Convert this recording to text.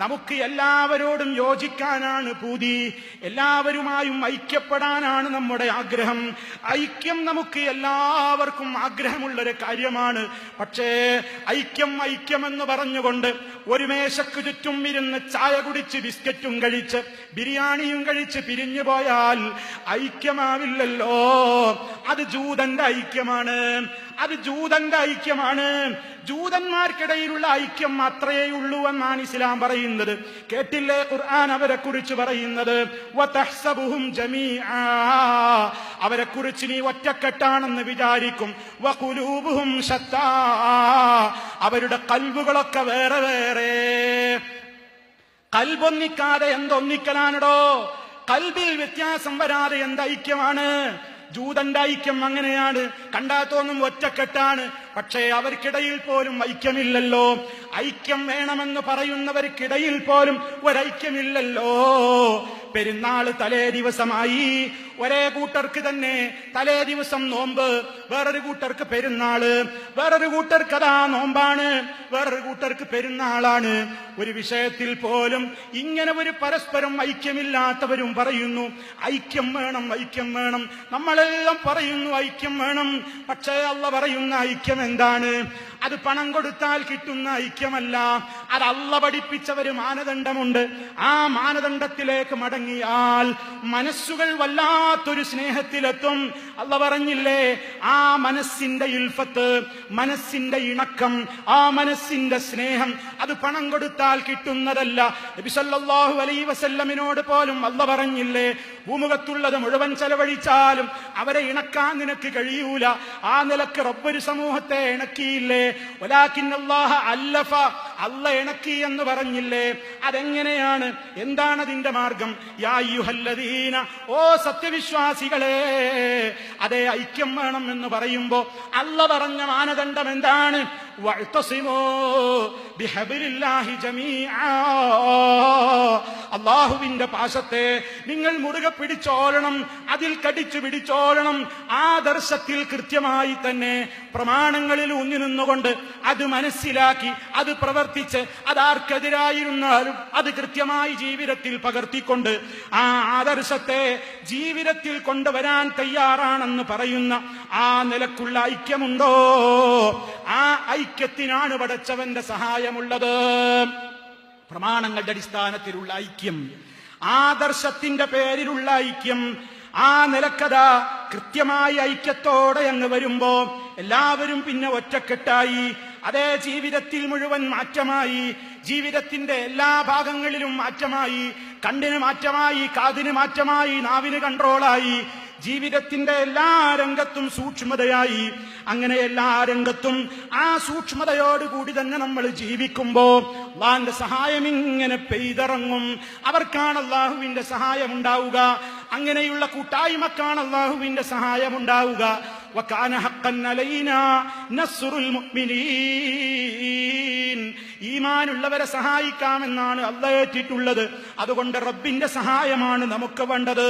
നമുക്ക് എല്ലാവരോടും യോജിക്കാനാണ് പൂതി, എല്ലാവരുമായും ഐക്യപ്പെടാനാണ് നമ്മുടെ ആഗ്രഹം. ഐക്യം നമുക്ക് എല്ലാവർക്കും ആഗ്രഹമുള്ളൊരു കാര്യമാണ്. പക്ഷേ ഐക്യമെന്ന് പറഞ്ഞുകൊണ്ട് ഒരു മേശയ്ക്ക് ചുറ്റും ഇരുന്ന് ചായ കുടിച്ച് ബിസ്ക്കറ്റും കഴിച്ച് ബിരിയാണിയും കഴിച്ച് പിരിഞ്ഞു പോയാൽ ഐക്യമാവില്ലല്ലോ. അത് ജൂതന്റെ ഐക്യമാണ്, അത് ജൂതന്റെ ഐക്യമാണ്. ജൂതന്മാർക്കിടയിലുള്ള ഐക്യം മാത്രമേ ഉള്ളൂ എന്നാണ് ഇസ്ലാം പറയുന്നത്. കേട്ടില്ലേ ഖുർആൻ അവരെ കുറിച്ച് പറയുന്നത്? വതഹ്സബുഹും ജമീആ, അവരെ കുറിച്ച് നീ ഒറ്റക്കെട്ടാണെന്ന് വിചാരിക്കും. വഖുലൂബുഹും ശത്താ, അവരുടെ കൽബുകളൊക്കെ വേറെ വേറെ. കൽബൊന്നിക്കാതെ എന്തൊന്നിക്കലാണോ? കൽബിൽ വ്യത്യാസം വരാതെ എന്ത് ഐക്യമാണ്? ജൂതന്റെ ഐക്യം അങ്ങനെയാണ്. കണ്ടാ തോന്നും ഒറ്റക്കെട്ടാണ്, പക്ഷേ അവർക്കിടയിൽ പോലും ഐക്യമില്ലല്ലോ. ഐക്യം വേണമെന്ന് പറയുന്നവർക്കിടയിൽ പോലും ഒരൈക്യമില്ലല്ലോ. പെരുന്നാള് തലേ ദിവസമായി, ഒരേ കൂട്ടർക്ക് തന്നെ തലേ ദിവസം നോമ്പ്, വേറൊരു കൂട്ടർക്ക് പെരുന്നാള്, വേറൊരു കൂട്ടർക്ക് അതാ നോമ്പാണ്, വേറൊരു കൂട്ടർക്ക് പെരുന്നാളാണ്. ഒരു വിഷയത്തിൽ പോലും ഇങ്ങനെ ഒരു പരസ്പരം ഐക്യമില്ലാത്തവരും പറയുന്നു ഐക്യം വേണം, ഐക്യം വേണം. നമ്മളെല്ലാം പറയുന്നു ഐക്യം വേണം. പക്ഷേ അള്ളാഹ് പറയുന്ന ഐക്യം എന്താണ്? അത് പണം കൊടുത്താൽ കിട്ടുന്ന ഐക്യമല്ല. അത് അള്ളാഹ് പഠിപ്പിച്ച ഒരു മാനദണ്ഡമുണ്ട്. ആ മാനദണ്ഡത്തിലേക്ക് മടങ്ങിയാൽ മനസ്സുകൾ വല്ലാത്തൊരു സ്നേഹത്തിലെത്തും. അള്ളാഹ് പറഞ്ഞില്ലേ, ആ മനസ്സിന്റെ ഇൽഫത്ത്, മനസ്സിന്റെ ഇണക്കം, ആ മനസ്സിന്റെ സ്നേഹം അത് പണം കൊടുത്താൽ കിട്ടുന്നതല്ല. നബി സല്ലല്ലാഹു അലൈഹി വസല്ലമിനോട് പോലും അള്ളാഹ് പറഞ്ഞില്ലേ, ഭൂമുഖത്തുള്ളത് മുഴുവൻ ചെലവഴിച്ചാലും അവരെ ഇണക്കാൻ നിനക്ക് കഴിയൂല. ആ നിലക്ക് റബ്ബൊരു സമൂഹത്തെ ഇണക്കിയില്ലേ? വലാകിന്നല്ലാഹ അല്ലഫ, അല്ലാഹ് ഇണക്കി എന്ന് പറഞ്ഞില്ലേ? അതെങ്ങനെയാണ്? എന്താണ് അതിന്റെ മാർഗം? യാ അയ്യുഹല്ലദീന, ഓ സത്യവിശ്വാസികളെ, അതേ ഐക്യം വേണം എന്ന് പറയുമ്പോ അല്ലാഹ് പറഞ്ഞ മാനദണ്ഡം എന്താണ്? വഅ്തസിമൂ ബിഹബ്ലില്ലാഹി ജമീആ, അല്ലാഹുവിന്റെ പാശത്തെ നിങ്ങൾ മുറുകെ പിടിച്ചോളണം, അതിൽ കടിച്ചു പിടിച്ചോളണം. ആദർശത്തിൽ കൃത്യമായി തന്നെ പ്രമാണങ്ങളിൽ ഊന്നി നിന്നുകൊണ്ട് അത് മനസ്സിലാക്കി അത് പ്രവർത്തിച്ച് അതാർക്കെതിരായിരുന്നാലും അത് കൃത്യമായി ജീവിതത്തിൽ പകർത്തിക്കൊണ്ട് ആ ആദർശത്തെ ജീവിതത്തിൽ കൊണ്ടുവരാൻ തയ്യാറാണെന്ന് പറയുന്ന ആ നിലക്കുള്ള ഐക്യമുണ്ടോ? ആ ഐക്യത്തിനാണ് പടച്ചവന്റെ സഹായമുള്ളത്. പ്രമാണങ്ങളുടെ അടിസ്ഥാനത്തിലുള്ള ഐക്യം, ആദർശത്തിന്റെ പേരിലുള്ള ഐക്യം, ആ നിലക്കഥ കൃത്യമായി ഐക്യത്തോടെ അങ്ങ് വരുമ്പോ എല്ലാവരും പിന്നെ ഒറ്റക്കെട്ടായി. അതേ ജീവിതത്തിൽ മുഴുവൻ മാറ്റമായി, ജീവിതത്തിന്റെ എല്ലാ ഭാഗങ്ങളിലും മാറ്റമായി. കണ്ണിന് മാറ്റമായി, കാതിന് മാറ്റമായി, നാവിന് കൺട്രോളായി, ജീവിതത്തിന്റെ എല്ലാ രംഗത്തും സൂക്ഷ്മതയായി. അങ്ങനെ എല്ലാ രംഗത്തും ആ സൂക്ഷ്മതയോടുകൂടി തന്നെ നമ്മൾ ജീവിക്കുമ്പോ അല്ലാഹുവിന്റെ സഹായം ഇങ്ങനെ പെയ്തിറങ്ങും. അവർക്കാണ് അല്ലാഹുവിന്റെ സഹായം ഉണ്ടാവുക. അങ്ങനെയുള്ള കൂട്ടായ്മക്കാണ് അല്ലാഹുവിന്റെ സഹായം ഉണ്ടാവുക. വകാന ഹഖ്ഖൻ അലൈനാ നസ്റുൽ മുഅ്മിനീൻ, ഈമാനുള്ളവരെ സഹായിക്കാമെന്നാണ് അല്ലാഹ് ഏറ്റിട്ടുള്ളത്. അതുകൊണ്ട് റബ്ബിന്റെ സഹായമാണ് നമുക്ക് വേണ്ടത്.